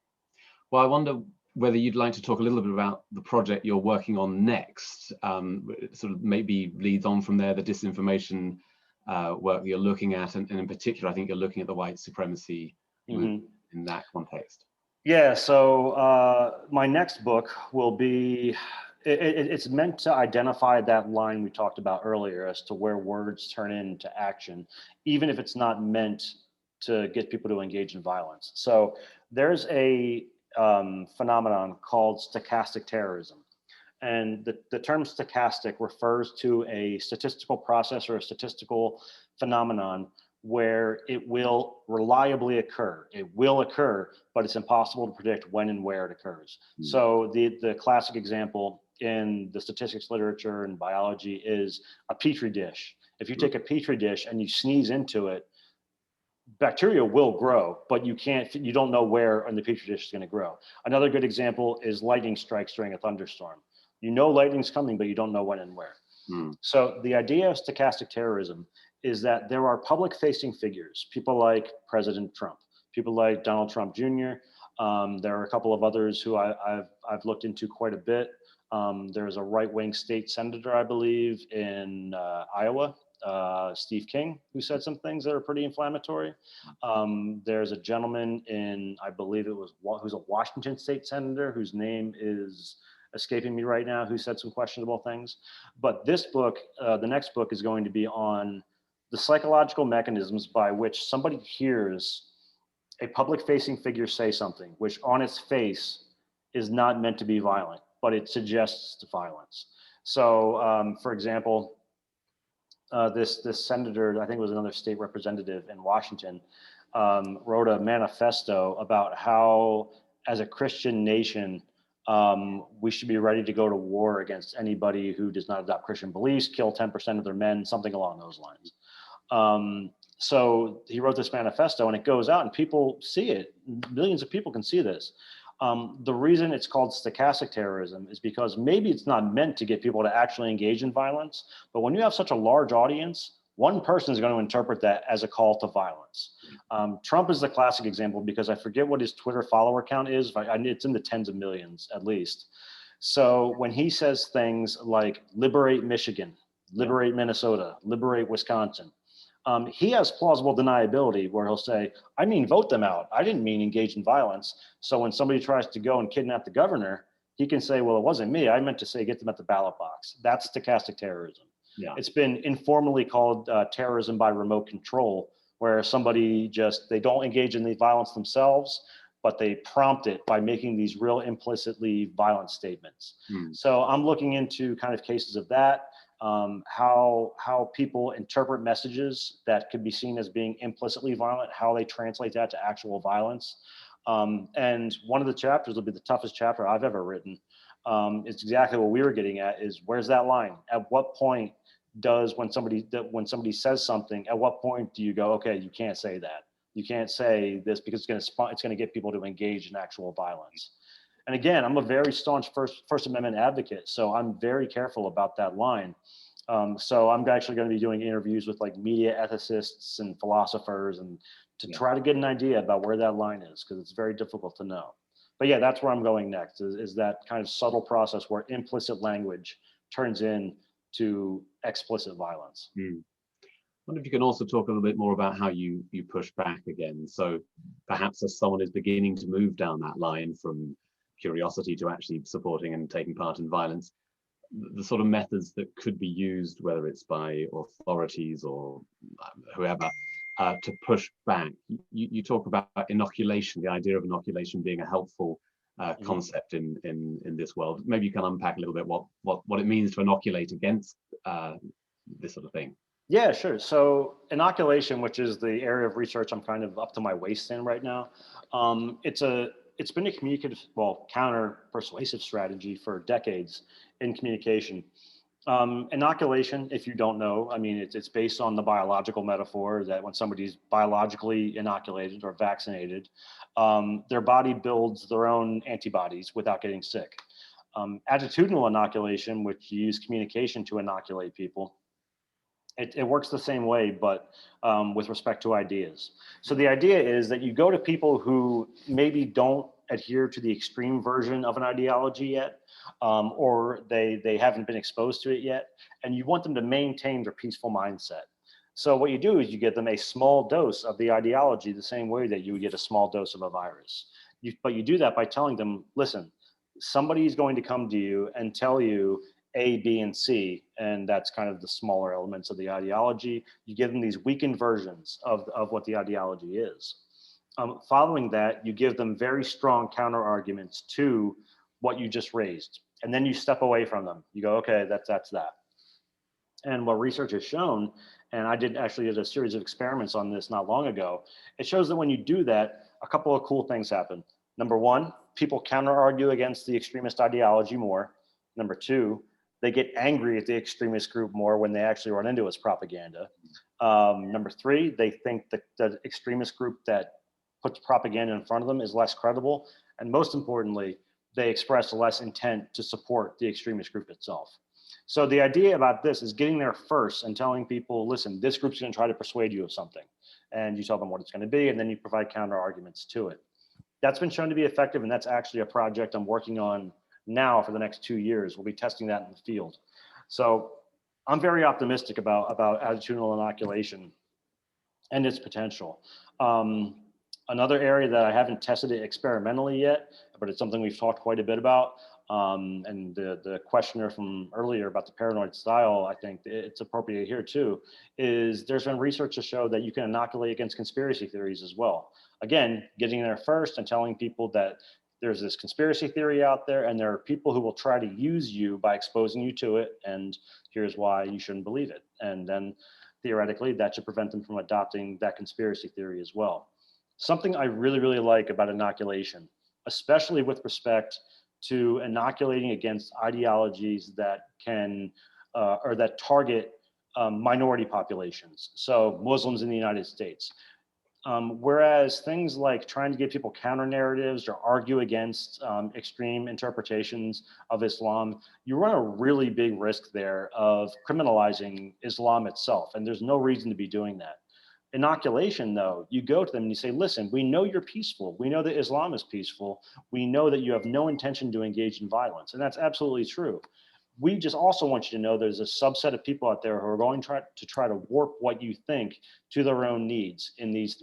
Well, I wonder whether you'd like to talk a little bit about the project you're working on next. Sort of maybe leads on from there, the disinformation work that you're looking at, and in particular, I think you're looking at the white supremacy in that context. Yeah, so my next book will be, it's meant to identify that line we talked about earlier as to where words turn into action, even if it's not meant to get people to engage in violence. So there's a phenomenon called stochastic terrorism. And the term stochastic refers to a statistical process or a statistical phenomenon where it will reliably occur. It will occur, but it's impossible to predict when and where it occurs. So the classic example in the statistics literature and biology is a petri dish. If you take a petri dish and you sneeze into it, bacteria will grow, but you don't know where in the petri dish is going to grow. Another good example is lightning strikes during a thunderstorm. You know lightning's coming, but you don't know when and where. So the idea of stochastic terrorism is that there are public-facing figures, people like President Trump, people like Donald Trump Jr. There are a couple of others who I've looked into quite a bit. There's a right-wing state senator, I believe, in Iowa, Steve King, who said some things that are pretty inflammatory. There's a gentleman in, I believe who's a Washington state senator, whose name is escaping me right now, who said some questionable things. But this book, the next book, is going to be on the psychological mechanisms by which somebody hears a public-facing figure say something, which on its face is not meant to be violent, but it suggests violence. So, for example, this senator, I think it was another state representative in Washington, wrote a manifesto about how, as a Christian nation, we should be ready to go to war against anybody who does not adopt Christian beliefs, kill 10% of their men, something along those lines. So he wrote this manifesto, and it goes out and people see it. Millions of people can see this. The reason it's called stochastic terrorism is because maybe it's not meant to get people to actually engage in violence, but when you have such a large audience, one person is going to interpret that as a call to violence. Trump is the classic example because I forget what his Twitter follower count is, but it's in the tens of millions at least. So when he says things like liberate Michigan, liberate Minnesota, liberate Wisconsin, he has plausible deniability where he'll say, I mean, vote them out. I didn't mean engage in violence. So when somebody tries to go and kidnap the governor, he can say, well, it wasn't me. I meant to say, get them at the ballot box. That's stochastic terrorism. Yeah. It's been informally called terrorism by remote control, where somebody they don't engage in the violence themselves, but they prompt it by making these real implicitly violent statements. So I'm looking into kind of cases of that. How people interpret messages that could be seen as being implicitly violent, how they translate that to actual violence. And one of the chapters will be the toughest chapter I've ever written. It's exactly what we were getting at, is where's that line? At what point when somebody says something, at what point do you go, okay, you can't say that. You can't say this because it's going to get people to engage in actual violence. And again, I'm a very staunch First Amendment advocate, so I'm very careful about that line. So I'm actually going to be doing interviews with like media ethicists and philosophers, and to try to get an idea about where that line is, because it's very difficult to know. But yeah, that's where I'm going next, is that kind of subtle process where implicit language turns into explicit violence. I wonder if you can also talk a little bit more about how you push back again. So perhaps as someone is beginning to move down that line from curiosity to actually supporting and taking part in violence, the sort of methods that could be used, whether it's by authorities or whoever, to push back. You talk about inoculation, the idea of inoculation being a helpful concept in this world. Maybe you can unpack a little bit what it means to inoculate against this sort of thing. Yeah, sure. So inoculation, which is the area of research I'm kind of up to my waist in right now, it's been a communicative, counter-persuasive strategy for decades in communication. Inoculation, if you don't know, I mean, it's based on the biological metaphor that when somebody's biologically inoculated or vaccinated, their body builds their own antibodies without getting sick. Attitudinal inoculation, which you use communication to inoculate people, it works the same way, but with respect to ideas. So the idea is that you go to people who maybe don't adhere to the extreme version of an ideology yet, or they haven't been exposed to it yet, and you want them to maintain their peaceful mindset. So what you do is you give them a small dose of the ideology the same way that you would get a small dose of a virus. But you do that by telling them, listen, somebody's going to come to you and tell you A, B, and C, and that's kind of the smaller elements of the ideology. You give them these weakened versions of what the ideology is. Following that, you give them very strong counter arguments to what you just raised, and then you step away from them. You go, okay, that's that. And what research has shown, and I did a series of experiments on this not long ago, it shows that when you do that, a couple of cool things happen. Number one, people counter argue against the extremist ideology more. Number two, they get angry at the extremist group more when they actually run into its propaganda. Number three, they think that the extremist group that puts propaganda in front of them is less credible. And most importantly, they express less intent to support the extremist group itself. So the idea about this is getting there first and telling people, listen, this group's going to try to persuade you of something. And you tell them what it's going to be, and then you provide counter arguments to it. That's been shown to be effective, and that's actually a project I'm working on now for the next 2 years. We'll be testing that in the field. So I'm very optimistic about attitudinal inoculation and its potential. Another area that I haven't tested it experimentally yet, but it's something we've talked quite a bit about, and the questioner from earlier about the paranoid style, I think it's appropriate here too, is there's been research to show that you can inoculate against conspiracy theories as well. Again, getting there first and telling people that there's this conspiracy theory out there, and there are people who will try to use you by exposing you to it, and here's why you shouldn't believe it. And then theoretically, that should prevent them from adopting that conspiracy theory as well. Something I really, really like about inoculation, especially with respect to inoculating against ideologies that can or that target minority populations, so Muslims in the United States. Whereas things like trying to give people counter narratives or argue against extreme interpretations of Islam, you run a really big risk there of criminalizing Islam itself. And there's no reason to be doing that. Inoculation, though, you go to them and you say, listen, we know you're peaceful. We know that Islam is peaceful. We know that you have no intention to engage in violence. And that's absolutely true. We just also want you to know there's a subset of people out there who are going to try to warp what you think to their own needs in these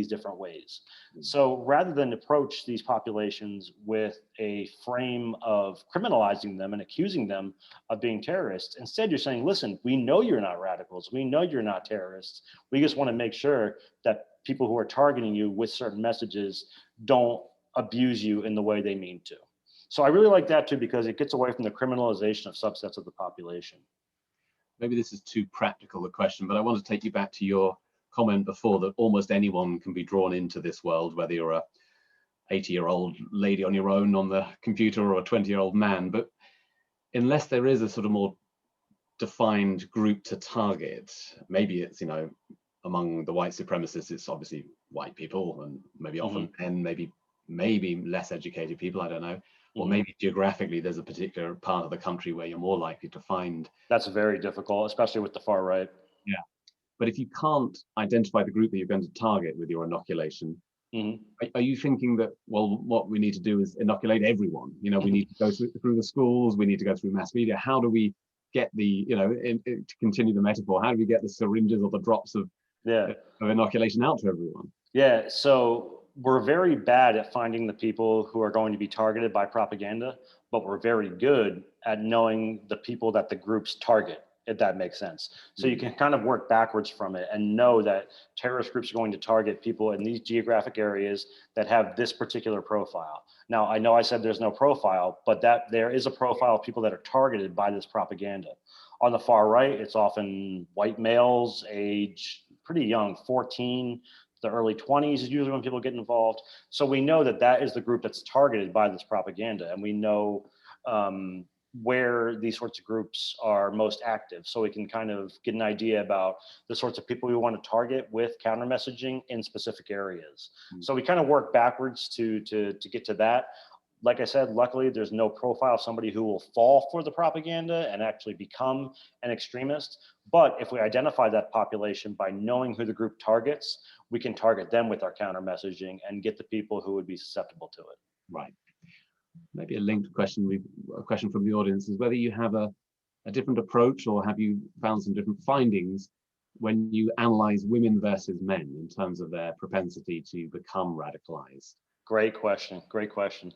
different ways. So rather than approach these populations with a frame of criminalizing them and accusing them of being terrorists, instead you're saying, listen, we know you're not radicals. We know you're not terrorists. We just want to make sure that people who are targeting you with certain messages don't abuse you in the way they mean to. So I really like that too, because it gets away from the criminalization of subsets of the population. Maybe this is too practical a question, but I want to take you back to your comment before that almost anyone can be drawn into this world, whether you're a 80-year-old lady on your own on the computer or a 20-year-old man. But unless there is a sort of more defined group to target, maybe it's, you know, among the white supremacists, it's obviously white people and maybe often men, maybe less educated people, I don't know. Or maybe geographically, there's a particular part of the country where you're more likely to find. That's very difficult, especially with the far right. Yeah. But if you can't identify the group that you're going to target with your inoculation, are you thinking that, well, what we need to do is inoculate everyone? You know, we need to go through the schools, we need to go through mass media. How do we get the, you know, to continue the metaphor, how do we get the syringes or the drops of inoculation out to everyone? Yeah, so we're very bad at finding the people who are going to be targeted by propaganda, but we're very good at knowing the people that the groups target, if that makes sense. So you can kind of work backwards from it and know that terrorist groups are going to target people in these geographic areas that have this particular profile. Now, I know I said there's no profile, but that there is a profile of people that are targeted by this propaganda. On the far right, it's often white males, age pretty young, 14, the early 20s is usually when people get involved. So we know that that is the group that's targeted by this propaganda, and we know where these sorts of groups are most active. So we can kind of get an idea about the sorts of people we want to target with counter messaging in specific areas. So we kind of work backwards to get to that. Like I said, luckily there's no profile of somebody who will fall for the propaganda and actually become an extremist. But if we identify that population by knowing who the group targets, we can target them with our counter messaging and get the people who would be susceptible to it. Right. Maybe a linked question, a question from the audience is whether you have a different approach, or have you found some different findings when you analyze women versus men in terms of their propensity to become radicalized? Great question. Great question.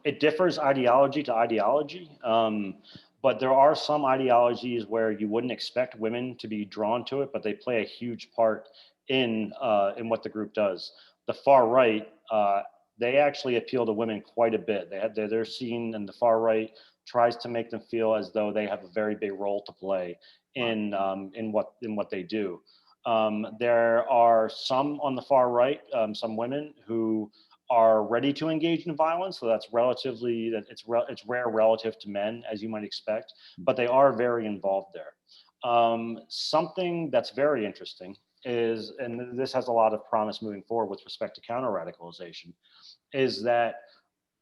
It differs ideology to ideology, but there are some ideologies where you wouldn't expect women to be drawn to it, but they play a huge part in what the group does. The far right, they actually appeal to women quite a bit. They're seen, and the far right tries to make them feel as though they have a very big role to play in what they do. There are some on the far right, some women who are ready to engage in violence, so that's relatively it's rare relative to men, as you might expect, but they are very involved there. Something that's very interesting is, and this has a lot of promise moving forward with respect to counter-radicalization, is that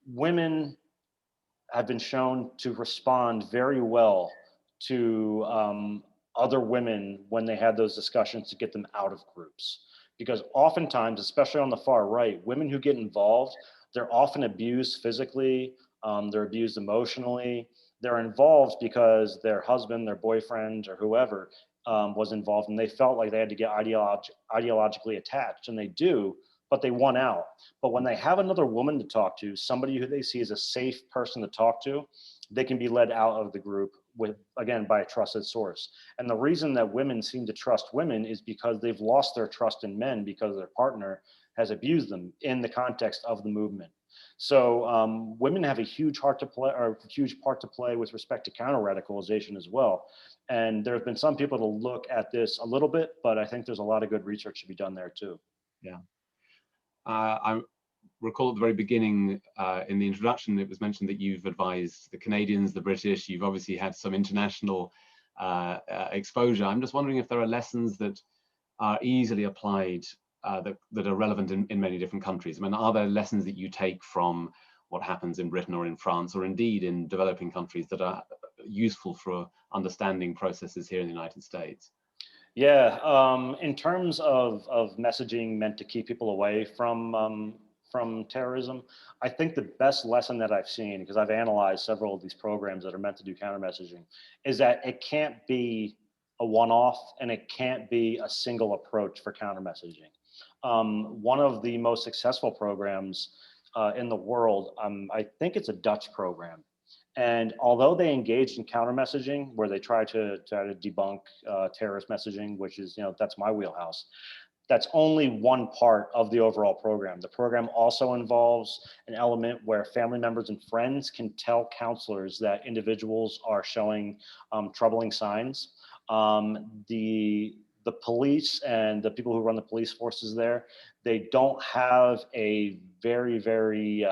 women have been shown to respond very well to other women when they had those discussions to get them out of groups. Because oftentimes, especially on the far right, women who get involved, they're often abused physically, they're abused emotionally, they're involved because their husband, their boyfriend, or whoever was involved, and they felt like they had to get ideologically attached, and they do, but they won out. But when they have another woman to talk to, somebody who they see as a safe person to talk to, they can be led out of the group again, by a trusted source. And the reason that women seem to trust women is because they've lost their trust in men because their partner has abused them in the context of the movement. So women have a huge part to play with respect to counter-radicalization as well. And there have been some people to look at this a little bit, but I think there's a lot of good research to be done there too. Yeah. I recall at the very beginning in the introduction, it was mentioned that you've advised the Canadians, the British, you've obviously had some international exposure. I'm just wondering if there are lessons that are easily applied that are relevant in many different countries. I mean, are there lessons that you take from what happens in Britain or in France, or indeed in developing countries, that are useful for understanding processes here in the United States? Yeah, in terms of messaging meant to keep people away from terrorism, I think the best lesson that I've seen, because I've analyzed several of these programs that are meant to do counter messaging, is that it can't be a one-off and it can't be a single approach for counter messaging. One of the most successful programs in the world, I think it's a Dutch program. And although they engaged in counter messaging, where they try to debunk terrorist messaging, which is, that's my wheelhouse, that's only one part of the overall program. The program also involves an element where family members and friends can tell counselors that individuals are showing troubling signs. The police and the people who run the police forces there, they don't have a very, very,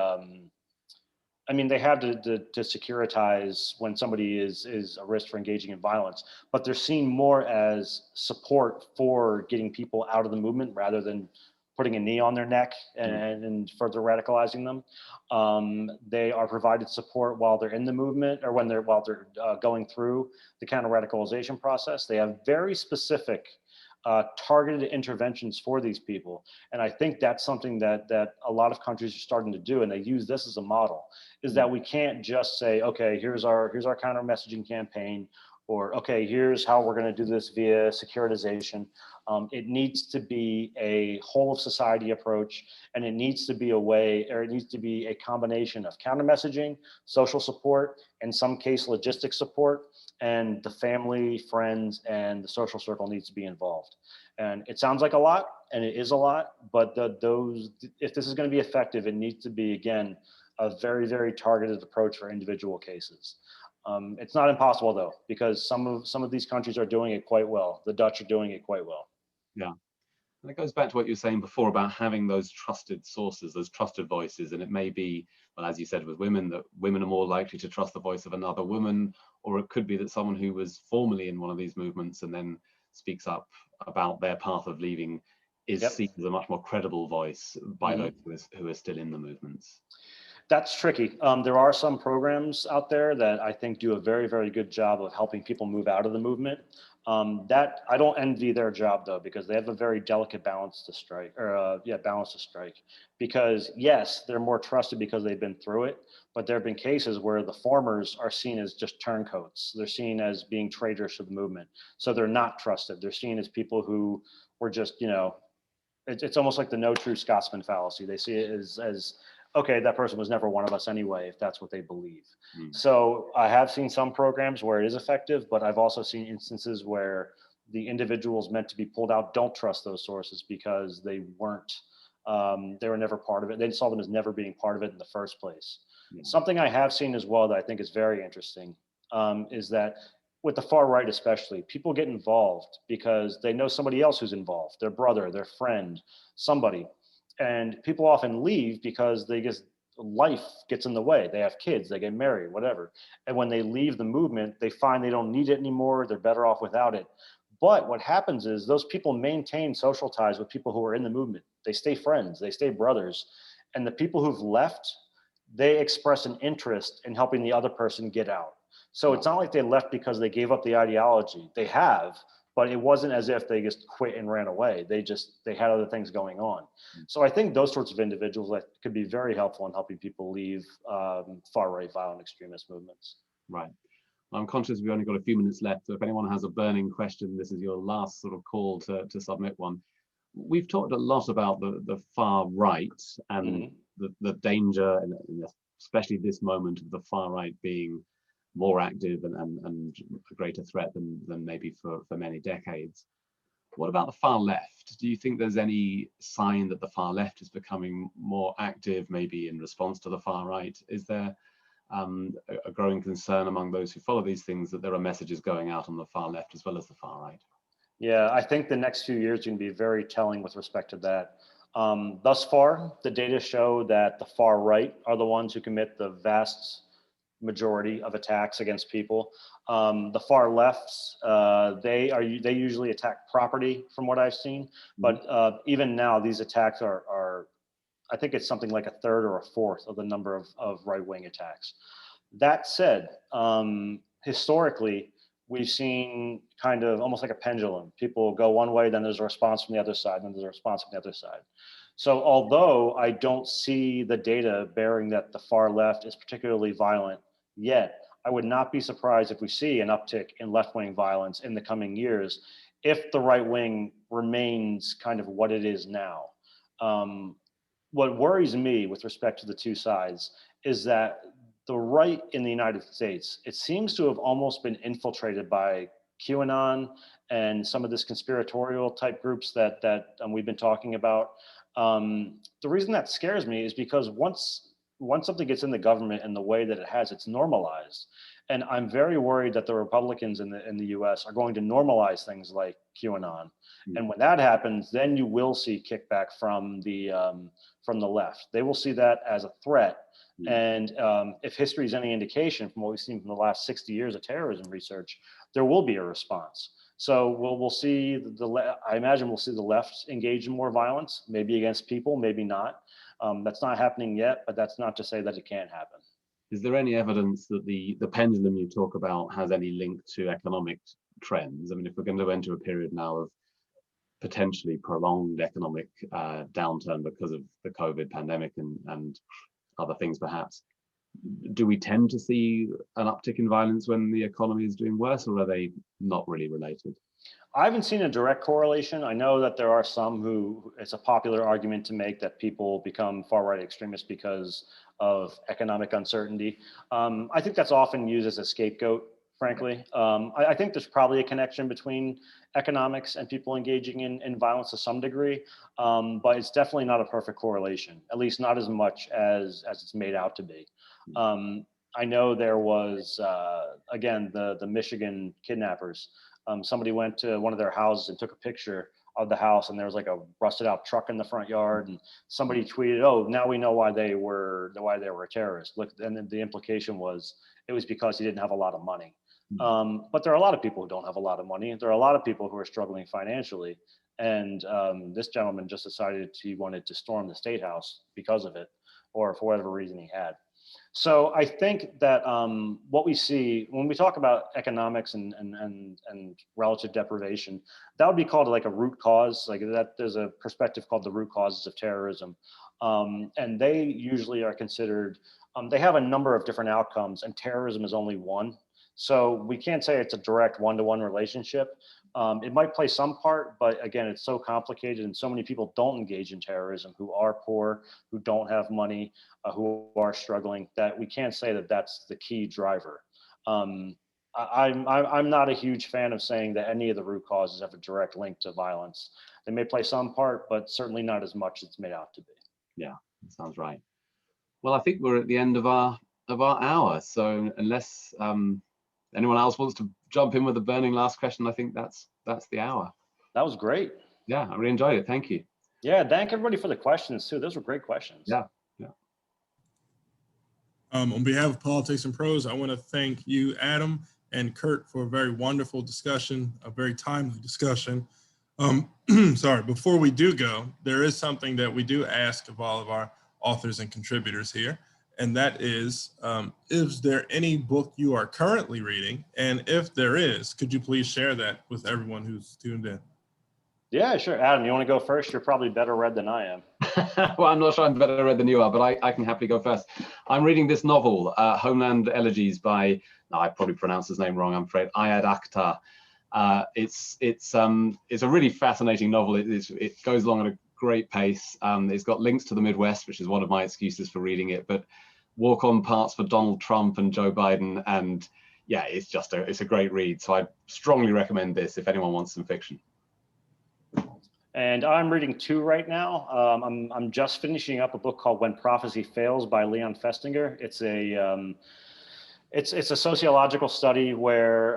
they have to securitize when somebody is a risk for engaging in violence, but they're seen more as support for getting people out of the movement rather than putting a knee on their neck and further radicalizing them. They are provided support while they're in the movement, or while they're going through the counter-radicalization process. They have very specific targeted interventions for these people. And I think that's something that a lot of countries are starting to do, and they use this as a model, is that we can't just say, okay, here's our counter messaging campaign, or okay, here's how we're going to do this via securitization. It needs to be a whole of society approach, and it needs to be a combination of counter messaging, social support, in some case logistic support, and the family, friends, and the social circle needs to be involved. And it sounds like a lot, and it is a lot, but if this is going to be effective, it needs to be, again, a very, very targeted approach for individual cases. It's not impossible though, because some of these countries are doing it quite well. The Dutch are doing it quite well. Yeah. And it goes back to what you were saying before about having those trusted sources, those trusted voices. And it may be, well, as you said, with women, that women are more likely to trust the voice of another woman, or it could be that someone who was formerly in one of these movements and then speaks up about their path of leaving is seen as a much more credible voice by those who are still in the movements. That's tricky. There are some programs out there that I think do a very, very good job of helping people move out of the movement. That I don't envy their job though, because they have a very delicate balance to strike, because yes, they're more trusted because they've been through it, but there have been cases where the formers are seen as just turncoats. They're seen as being traitors to the movement. So they're not trusted. They're seen as people who were just, it's almost like the no true Scotsman fallacy. They see it as okay, that person was never one of us anyway, if that's what they believe. So I have seen some programs where it is effective, but I've also seen instances where the individuals meant to be pulled out don't trust those sources because they were never part of it. They saw them as never being part of it in the first place. Something I have seen as well that I think is very interesting is that with the far right especially, people get involved because they know somebody else who's involved, their brother, their friend, somebody. And people often leave because life gets in the way. They have kids, they get married, whatever. And when they leave the movement, they find they don't need it anymore. They're better off without it. But what happens is those people maintain social ties with people who are in the movement. They stay friends, they stay brothers. And the people who've left, they express an interest in helping the other person get out. So it's not like they left because they gave up the ideology. They have, but it wasn't as if they just quit and ran away. They had other things going on. So I think those sorts of individuals could be very helpful in helping people leave far-right violent extremist movements. Right. I'm conscious we've only got a few minutes left, so if anyone has a burning question, this is your last sort of call to submit one. We've talked a lot about the far right and the danger, and especially this moment of the far right being more active and a greater threat than maybe for many decades. What about the far left? Do you think there's any sign that the far left is becoming more active, maybe in response to the far right? Is there a growing concern among those who follow these things that there are messages going out on the far left as well as the far right? Yeah, I think the next few years are going to be very telling with respect to that. Thus far, the data show that the far right are the ones who commit the vast majority of attacks against people. The far lefts, they usually attack property, from what I've seen. But even now, these attacks are I think it's something like a third or a fourth of the number of right-wing attacks. That said, historically, we've seen kind of almost like a pendulum. People go one way, then there's a response from the other side, then there's a response from the other side. So although I don't see the data bearing that the far left is particularly violent yet, I would not be surprised if we see an uptick in left-wing violence in the coming years if the right wing remains kind of what it is now. What worries me with respect to the two sides is that the right in the United States, it seems to have almost been infiltrated by QAnon and some of this conspiratorial type groups that we've been talking about. The reason that scares me is because once something gets in the government in the way that it has, it's normalized. And I'm very worried that the Republicans in the US are going to normalize things like QAnon. And when that happens, then you will see kickback from the left. They will see that as a threat. And if history is any indication from what we've seen from the last 60 years of terrorism research, there will be a response. So we'll see I imagine we'll see the left engage in more violence, maybe against people, maybe not. That's not happening yet, but that's not to say that it can't happen. Is there any evidence that the pendulum you talk about has any link to economic trends? I mean, if we're going to enter a period now of potentially prolonged economic downturn because of the COVID pandemic and other things perhaps, do we tend to see an uptick in violence when the economy is doing worse, or are they not really related? I haven't seen a direct correlation. I know that there are some who, it's a popular argument to make that people become far-right extremists because of economic uncertainty. I think that's often used as a scapegoat, frankly. I think there's probably a connection between economics and people engaging in violence to some degree, but it's definitely not a perfect correlation, at least not as much as it's made out to be. I know there was, again, the Michigan kidnappers. Somebody went to one of their houses and took a picture of the house, and there was like a rusted out truck in the front yard, and somebody tweeted, "Oh, now we know why they were a terrorist." Look, and then the implication was it was because he didn't have a lot of money. But there are a lot of people who don't have a lot of money. There are a lot of people who are struggling financially, and this gentleman just decided he wanted to storm the State House because of it, or for whatever reason he had. So I think that what we see when we talk about economics and relative deprivation, that would be called like a root cause. Like that, there's a perspective called the root causes of terrorism, and they usually are considered. They have a number of different outcomes, and terrorism is only one. So we can't say it's a direct one-to-one relationship. It might play some part, but again, it's so complicated, and so many people don't engage in terrorism who are poor, who don't have money, who are struggling, that we can't say that that's the key driver. I'm not a huge fan of saying that any of the root causes have a direct link to violence. They may play some part, but certainly not as much as it's made out to be. Yeah, that sounds right. Well, I think we're at the end of our hour. So unless anyone else wants to jump in with a burning last question, I think that's the hour. That was great. Yeah, I really enjoyed it. Thank you. Yeah, thank everybody for the questions too. Those were great questions. Yeah. On behalf of Politics and Prose, I want to thank you, Adam and Kurt, for a very wonderful discussion, a very timely discussion. Sorry, before we do go, there is something that we do ask of all of our authors and contributors here, and that is there any book you are currently reading? And if there is, could you please share that with everyone who's tuned in? Yeah, sure. Adam, you want to go first? You're probably better read than I am. Well, I'm not sure I'm better read than you are, but I can happily go first. I'm reading this novel, Homeland Elegies by, I probably pronounced his name wrong, I'm afraid, Ayad Akhtar. It's a really fascinating novel. It goes along at a great pace. It's got links to the Midwest, which is one of my excuses for reading it, but walk-on parts for Donald Trump and Joe Biden, and yeah, it's a great read. So I strongly recommend this if anyone wants some fiction. And I'm reading 2 right now. I'm just finishing up a book called When Prophecy Fails by Leon Festinger. It's a sociological study where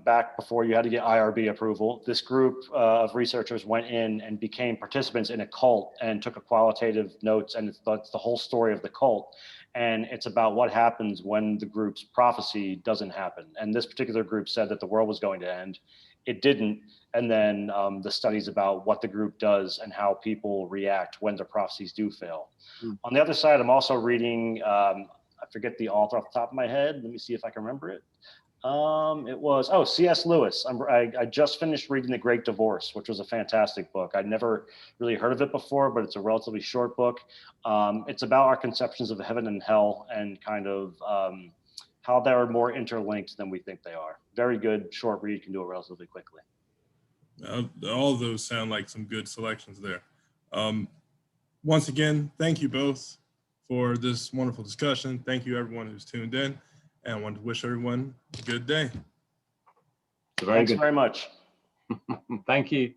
back before you had to get IRB approval, this group of researchers went in and became participants in a cult and took a qualitative notes, and it's the whole story of the cult. And it's about what happens when the group's prophecy doesn't happen. And this particular group said that the world was going to end. It didn't. And then the studies about what the group does and how people react when their prophecies do fail. On the other side, I'm also reading, I forget the author off the top of my head. Let me see if I can remember it. It was, C.S. Lewis. I just finished reading The Great Divorce, which was a fantastic book. I'd never really heard of it before, but it's a relatively short book. It's about our conceptions of heaven and hell and kind of how they're more interlinked than we think they are. Very good, short read, can do it relatively quickly. All of those sound like some good selections there. Once again, thank you both for this wonderful discussion. Thank you everyone who's tuned in, and I want to wish everyone a good day. Thanks very much. Thank you.